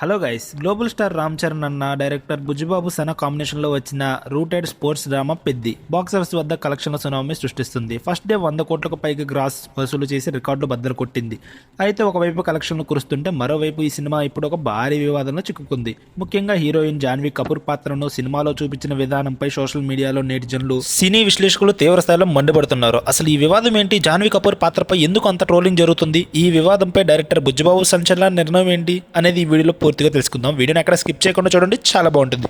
Hello guys, global star Ram Charan అన్న director Bujjibabu సన కాంబినేషన్లో వచ్చిన rooted sports drama Peddi box office వద్ద కలెక్షన్ల సునామీ సృష్టిస్తుంది. ఫస్ట్ డే 100 కోట్లకు పైగా గ్రాస్ వసూలు చేసి రికార్డులు బద్దలు కొట్టింది. అయితే ఒకవైపు కలెక్షన్లు కురుస్తుంటే మరోవైపు ఈ సినిమా ఇప్పుడు ఒక భారీ వివాదంలో చిక్కుకుంది. ముఖ్యంగా హీరోయిన్ జాన్వీ కపూర్ పాత్రను సినిమాలో చూపించిన విధానంపై సోషల్ మీడియాలో నెటిజన్లు, సినీ విశ్లేషకులు తీవ్ర స్థాయిలో మండిపడుతున్నారు. అసలు ఈ వివాదం ఏంటి? జాన్వీ కపూర్ పాత్రపై ఎందుకు అంత ట్రోలింగ్ జరుగుతుంది? ఈ వివాదంపై డైరెక్టర్ బుజ్జిబాబు సంచలన నిర్ణయం ఏంటి అనేది ఈ వీడియోలో పూర్తిగా తెలుసుకుందాం. వీడియోని ఎక్కడ స్కిప్ చేయకుండా చూడండి, చాలా బాగుంటుంది.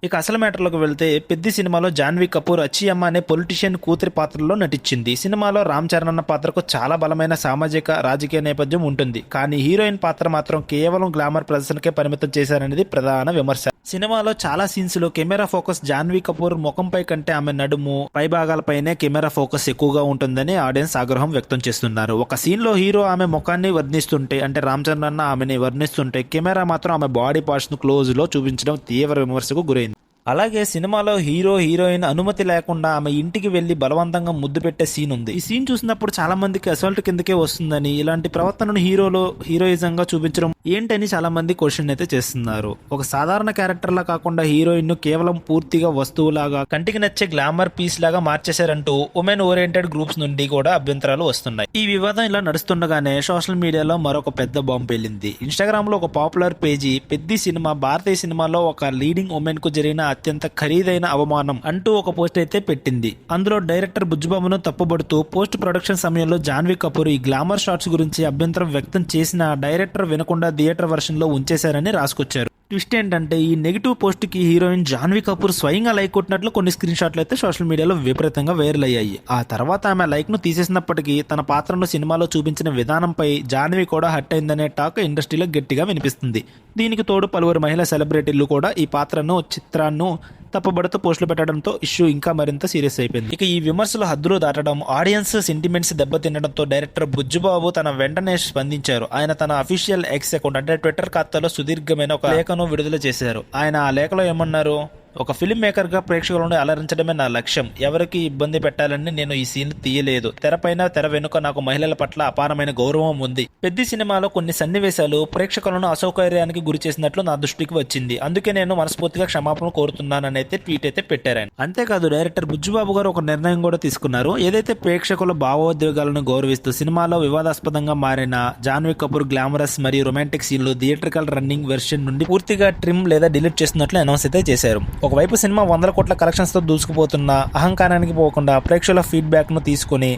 ఇక అసలు మ్యాటర్లోకి వెళ్తే, పెద్ది సినిమాలో జాన్వీ కపూర్ అచ్చియమ్మ అనే పొలిటీషియన్ కూతురి పాత్రలో నటించింది. సినిమాలో రామ్ చరణ్ అన్న పాత్రకు చాలా బలమైన సామాజిక రాజకీయ నేపథ్యం ఉంటుంది. కానీ హీరోయిన్ పాత్ర మాత్రం కేవలం గ్లామర్ ప్రదర్శనకే పరిమితం చేశారనేది ప్రధాన విమర్శ. సినిమాలో చాలా సీన్స్ లో కెమెరా ఫోకస్ జాన్వీ కపూర్ ముఖంపై కంటే ఆమె నడుము, పై భాగాలపైనే కెమెరా ఫోకస్ ఎక్కువగా ఉంటుందని ఆడియన్స్ ఆగ్రహం వ్యక్తం చేస్తున్నారు. ఒక సీన్ లో హీరో ఆమె ముఖాన్ని వర్ణిస్తుంటే, అంటే రామ్ చరణ్ అన్న ఆమెని వర్ణిస్తుంటే, కెమెరా మాత్రం ఆమె బాడీ పార్ట్స్ ను క్లోజ్ లో చూపించడం తీవ్ర విమర్శకు గురైంది. అలాగే సినిమాలో హీరో హీరోయిన్ అనుమతి లేకుండా ఆమె ఇంటికి వెళ్లి బలవంతంగా ముద్దు పెట్టే సీన్ ఉంది. ఈ సీన్ చూసినప్పుడు చాలా మందికి అసల్ట్ కిందకే వస్తుందని, ఇలాంటి ప్రవర్తనను హీరోయిజం గా చూపించడం ఏంటని చాలా మంది క్వశ్చన్ అయితే చేస్తున్నారు. ఒక సాధారణ క్యారెక్టర్ లా కాకుండా హీరోయిన్ ను కేవలం పూర్తిగా వస్తువులాగా, కంటికి నచ్చే గ్లామర్ పీస్ లాగా మార్చేశారంటూ ఉమెన్ ఓరియంటెడ్ గ్రూప్స్ నుండి కూడా అభ్యంతరాలు వస్తున్నాయి. ఈ వివాదం ఇలా నడుస్తుండగానే సోషల్ మీడియాలో మరొక పెద్ద బాంబు పేలింది. ఇన్స్టాగ్రామ్ లో ఒక పాపులర్ పేజీ పెద్ది సినిమా భారతీయ సినిమాలో ఒక లీడింగ్ ఉమెన్ కు జరిగిన అత్యంత ఖరీదైన అవమానం అంటూ ఒక పోస్ట్ అయితే పెట్టింది. అందులో డైరెక్టర్ బుజ్జిబాబును తప్పుబడుతూ పోస్ట్ ప్రొడక్షన్ సమయంలో జాన్వీ కపూర్ ఈ గ్లామర్ షాట్స్ గురించి అభ్యంతరం వ్యక్తం చేసిన డైరెక్టర్ వినకుండా థియేటర్ వర్షన్ లో ఉంచేశారని రాసుకొచ్చారు. ట్విస్ట్ ఏంటంటే, ఈ నెగిటివ్ పోస్ట్ కి హీరోయిన్ జాన్వీ కపూర్ స్వయంగా లైక్ కొట్టినట్లు కొన్ని స్క్రీన్ షాట్లు అయితే సోషల్ మీడియాలో విపరీతంగా వైరల్ అయ్యాయి. ఆ తర్వాత ఆమె లైక్ ను తీసేసినప్పటికీ తన పాత్రను సినిమాలో చూపించిన విధానంపై జాన్వీ కూడా హట్ అయిందనే టాక్ ఇండస్ట్రీలో గట్టిగా వినిపిస్తుంది. దీనికి తోడు పలువురు మహిళా సెలబ్రిటీలు కూడా ఈ చిత్రాన్ని తప్పుబడుతూ పోస్టులు పెట్టడంతో ఇష్యూ ఇంకా మరింత సీరియస్ అయిపోయింది. ఇక ఈ విమర్శలు హద్దులు దాటడం, ఆడియన్స్ సెంటిమెంట్స్ దెబ్బతినడంతో డైరెక్టర్ బుజ్జిబాబు తన వెంటనే స్పందించారు. ఆయన తన అఫీషియల్ ఎక్స్ అకౌంట్, అంటే ట్విట్టర్ ఖాతాలో సుదీర్ఘమైన ఒక లేఖను విడుదల చేశారు. ఆయన ఆ లేఖలో ఏమన్నారు? ఒక ఫిల్మ్ మేకర్ గా ప్రేక్షకులను అలరించడమే నా లక్ష్యం. ఎవరికి ఇబ్బంది పెట్టాలని నేను ఈ సీన్ తీయలేదు. తెరపైన తెర వెనుక నాకు మహిళల పట్ల అపారమైన గౌరవం ఉంది. పెద్ది సినిమాలో కొన్ని సన్నివేశాలు ప్రేక్షకులను అసౌకర్యానికి గురి చేసినట్లు నా దృష్టికి వచ్చింది. అందుకే నేను మనస్ఫూర్తిగా క్షమాపణ కోరుతున్నానని అయితే ట్వీట్ అయితే పెట్టారు. అంతేకాదు, డైరెక్టర్ బుజ్జిబాబు గారు ఒక నిర్ణయం కూడా తీసుకున్నారు. ఏదైతే ప్రేక్షకుల భావోద్వేగాలను గౌరవిస్తూ సినిమాలో వివాదాస్పదంగా మారిన జాన్వీ కపూర్ గ్లామరస్ మరియు రొమాంటిక్ సీన్లు థియేట్రికల్ రన్నింగ్ వెర్షన్ నుండి పూర్తిగా ట్రిమ్ లేదా డిలీట్ చేస్తున్నట్లు అనౌన్స్ అయితే చేశారు. ఒకవైపు సినిమా 100 కోట్ల కలెక్షన్స్ తో దూసుకుపోతున్న అహంకారానికి పోకుండా ప్రేక్షకుల ఫీడ్బ్యాక్ ను తీసుకుని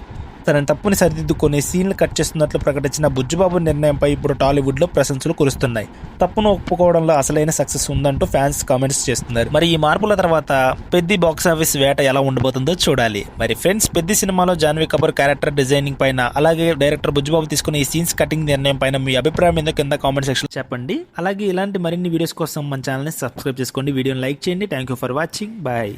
తన తప్పుని సరిదిద్దుకొని సీన్లు కట్ చేస్తున్నట్లు ప్రకటించిన బుజ్జిబాబు నిర్ణయంపై ఇప్పుడు టాలీవుడ్ లో ప్రశంసలు కురుస్తున్నాయి. తప్పును ఒప్పుకోవడంలో అసలైన సక్సెస్ ఉందంటూ ఫ్యాన్స్ కామెంట్స్ చేస్తున్నారు. మరి ఈ మార్పుల తర్వాత పెద్ది బాక్స్ ఆఫీస్ వేట ఎలా ఉండబోతుందో చూడాలి. మరి ఫ్రెండ్స్, పెద్ది సినిమాలో జాన్వీ కపూర్ క్యారెక్టర్ డిజైనింగ్ పైన, అలాగే డైరెక్టర్ బుజ్జిబాబు తీసుకున్న ఈ సీన్స్ కటింగ్ నిర్ణయం పైన మీ అభిప్రాయం ఏందో కింద కామెంట్ సెక్షన్ చెప్పండి. అలాగే ఇలాంటి మరిన్ని వీడియోస్ కోసం మన ఛానల్ ని సబ్స్క్రైబ్ చేసుకోండి. వీడియోని లైక్ చేయండి. Thank you for watching. Bye.